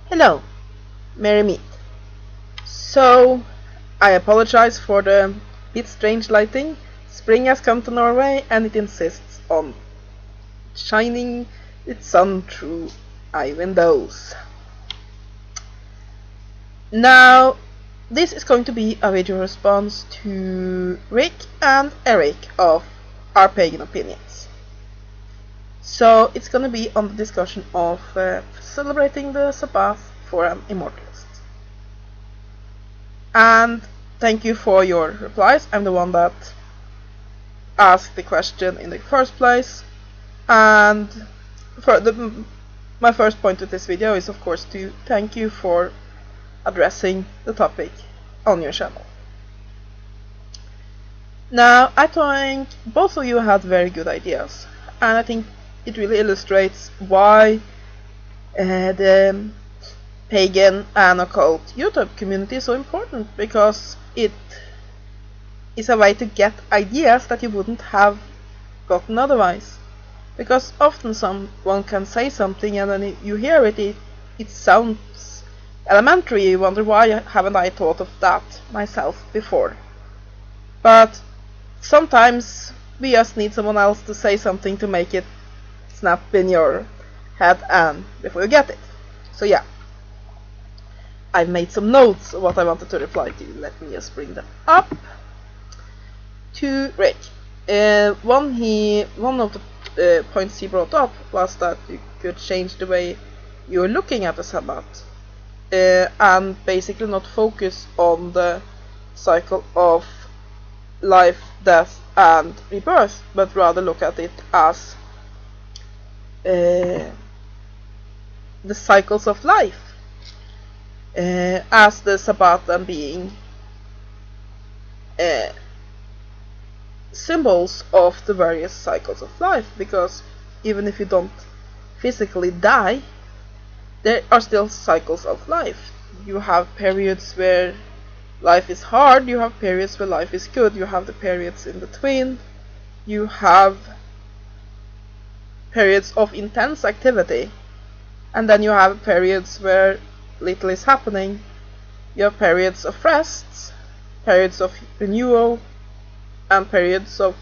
Hello, Merry Meet. So, I apologize for the bit strange lighting. Spring has come to Norway and it insists on shining its sun through eye windows. Now, this is going to be a video response to Rick and Eric of Our Pagan Opinions. So, it's going to be on the discussion of celebrating the Sabbat for an Immortalist. And thank you for your replies. I'm the one that asked the question in the first place. And for my first point with this video is of course to thank you for addressing the topic on your channel. Now, I think both of you had very good ideas, and I think it really illustrates why the pagan and occult YouTube community is so important, because it is a way to get ideas that you wouldn't have gotten otherwise. Because often someone can say something and then you hear it, it sounds elementary. You wonder, why haven't I thought of that myself before? But sometimes we just need someone else to say something to make it snap in your head and before you get it. So yeah, I've made some notes of what I wanted to reply to. Let me just bring them up. To Rick, one of the points he brought up was that you could change the way you're looking at the Sabbat, and basically not focus on the cycle of life, death and rebirth, but rather look at it as the cycles of life, as the Sabbat and being symbols of the various cycles of life. Because even if you don't physically die, there are still cycles of life. You have periods where life is hard, you have periods where life is good, you have the periods in between, you have periods of intense activity, and then you have periods where little is happening. You have periods of rest, periods of renewal, and periods of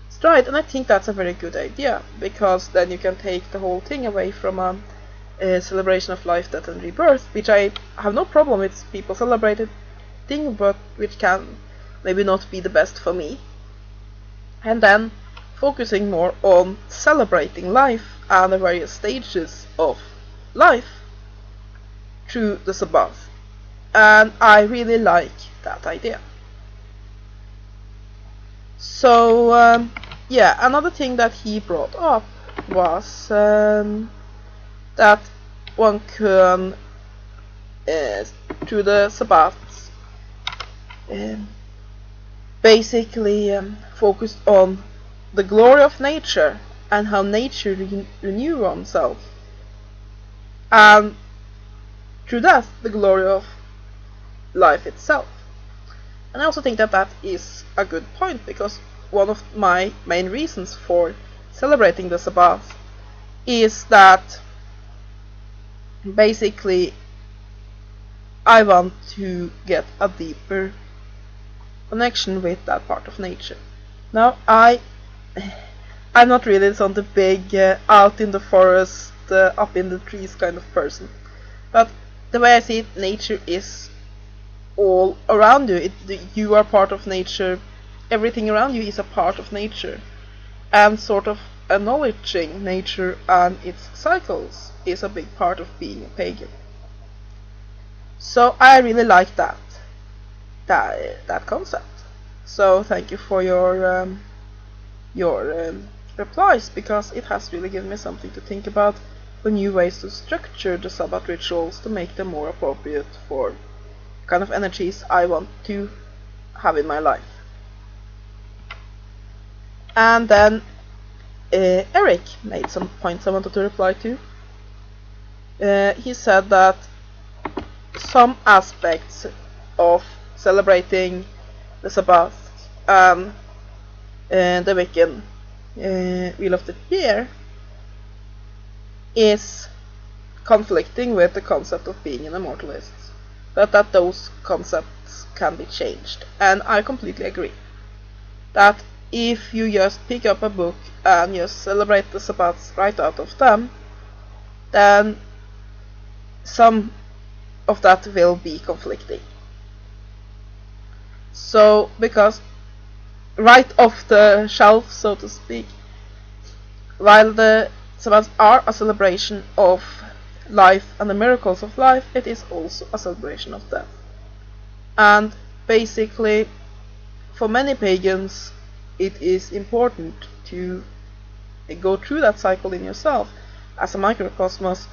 stride. And I think that's a very good idea, because then you can take the whole thing away from a celebration of life, death and rebirth, which I have no problem with people celebrating, but which can maybe not be the best for me, and then focusing more on celebrating life and the various stages of life through the Sabbath. And I really like that idea. So yeah, another thing that he brought up was that one can through the Sabbats basically focus on the glory of nature and how nature renew oneself, and through that the glory of life itself. And I also think that that is a good point, because one of my main reasons for celebrating the Sabbath is that basically I want to get a deeper connection with that part of nature. Now, I'm not really on the big out in the forest, up in the trees kind of person, but the way I see it, nature is all around you. You are part of nature. Everything around you is a part of nature, and sort of acknowledging nature and its cycles is a big part of being a pagan. So I really like that concept. So thank you for your replies, because it has really given me something to think about for new ways to structure the Sabbath rituals to make them more appropriate for kind of energies I want to have in my life. And then Eric made some points I wanted to reply to. He said that some aspects of celebrating the Sabbath and the Wiccan Wheel of the Year is conflicting with the concept of being an immortalist, but that those concepts can be changed. And I completely agree that if you just pick up a book and just celebrate the Sabbats right out of them, then some of that will be conflicting. So, because right off the shelf, so to speak, while the Sabbats are a celebration of life and the miracles of life, it is also a celebration of death. And basically, for many pagans, it is important to go through that cycle in yourself as a microcosmos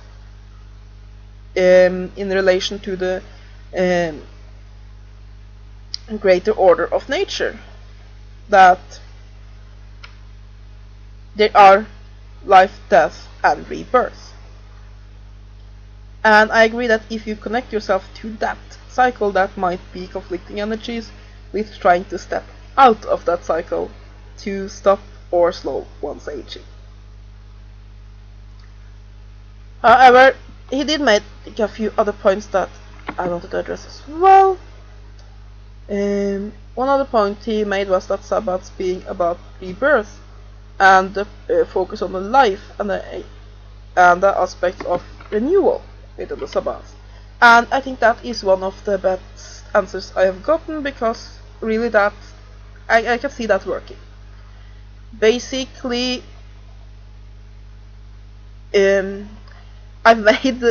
in relation to the greater order of nature, that there are life, death, and rebirth. And I agree that if you connect yourself to that cycle, that might be conflicting energies with trying to step out of that cycle to stop or slow one's aging. However, he did make a few other points that I wanted to address as well. One other point he made was that Sabbats being about rebirth and the focus on the life and the aspect of renewal within the Sabbats. And I think that is one of the best answers I have gotten, because really that I can see that working. Basically, I've made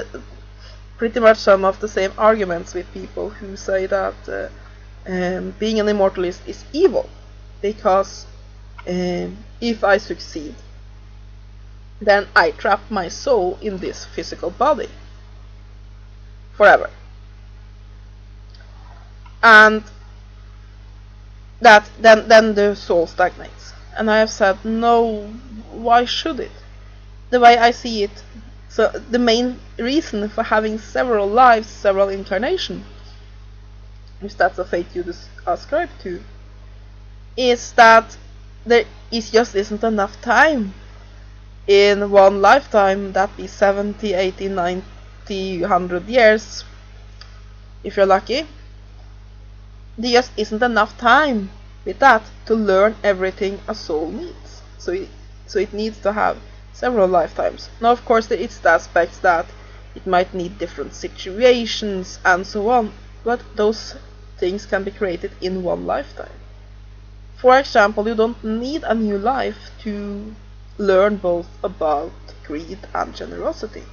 pretty much some of the same arguments with people who say that being an immortalist is evil, because if I succeed, then I trap my soul in this physical body forever, and that then the soul stagnates. And I have said, no, why should it? The way I see it, so the main reason for having several lives, several incarnations, if that's a fate you ascribe to, is that there isn't enough time in one lifetime, that be 70, 80, 90, 100 years, if you're lucky. There just isn't enough time with that to learn everything a soul needs. So it needs to have several lifetimes. Now, of course, there is the aspects that it might need different situations and so on, but those things can be created in one lifetime. For example, you don't need a new life to learn both about greed and generosity.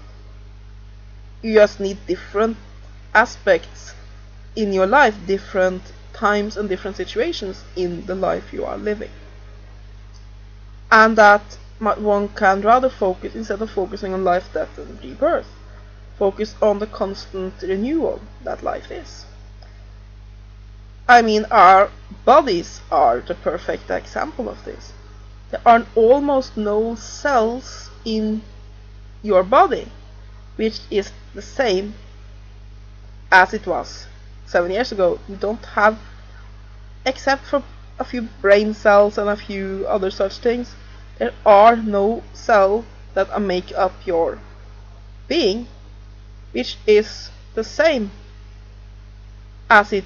You just need different aspects in your life, different times and different situations in the life you are living. And that one can rather focus, instead of focusing on life, death, and rebirth, focus on the constant renewal that life is. I mean, our bodies are the perfect example of this. There are almost no cells in your body which is the same as it was 7 years ago. You don't have, except for a few brain cells and a few other such things, there are no cells that make up your being which is the same as it.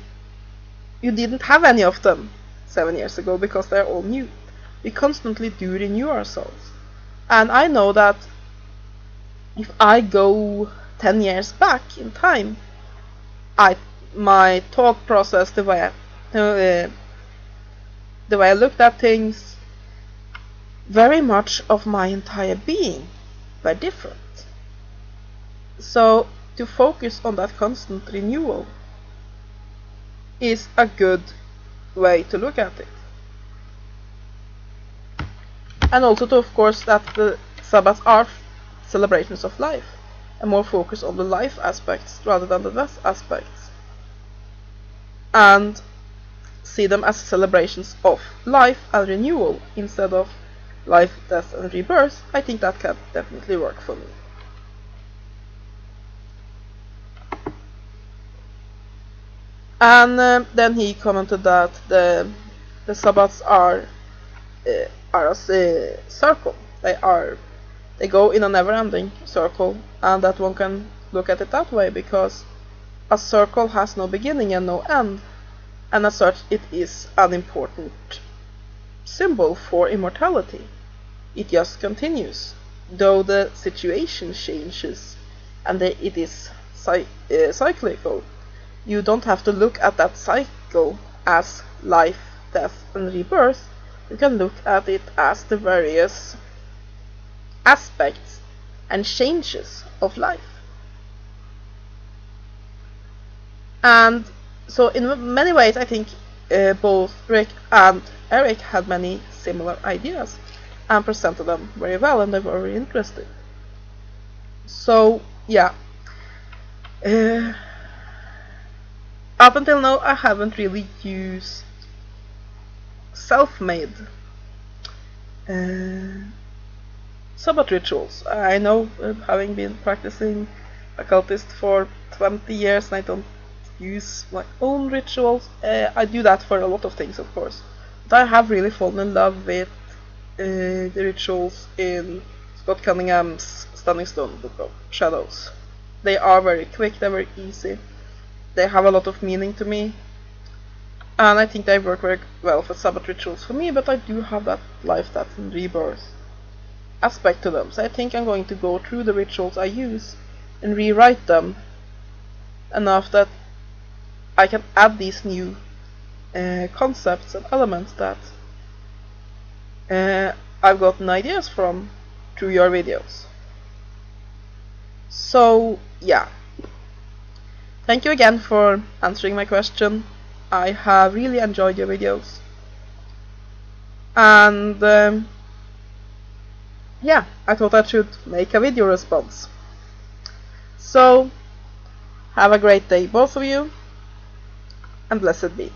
You didn't have any of them 7 years ago, because they're all new. We constantly do renew ourselves. And I know that if I go 10 years back in time, my thought process, the way I looked at things, very much of my entire being were different. So to focus on that constant renewal is a good way to look at it. And also to, of course, that the Sabbats are celebrations of life, and more focus on the life aspects rather than the death aspects, and see them as celebrations of life and renewal instead of life, death, and rebirth. I think that can definitely work for me. And then he commented that the Sabbats are a circle. They are They go in a never-ending circle, and that one can look at it that way, because a circle has no beginning and no end, and as such it is an important symbol for immortality. It just continues, though the situation changes and it is cyclical. You don't have to look at that cycle as life, death and rebirth. You can look at it as the various aspects and changes of life. And so in many ways I think both Rick and Eric had many similar ideas and presented them very well, and they were very interesting. So yeah, up until now I haven't really used self-made Sabbat rituals. I know, having been practicing occultist for 20 years, and I don't use my own rituals. I do that for a lot of things, of course, but I have really fallen in love with the rituals in Scott Cunningham's Standing Stone Book of Shadows. They are very quick, they're very easy, they have a lot of meaning to me, and I think they work very well for Sabbat rituals for me, but I do have that life, death and rebirth aspect to them, so I think I'm going to go through the rituals I use and rewrite them enough that I can add these new concepts and elements that I've gotten ideas from through your videos. So yeah, thank you again for answering my question. I have really enjoyed your videos, and yeah, I thought I should make a video response. So have a great day, both of you, and blessed be.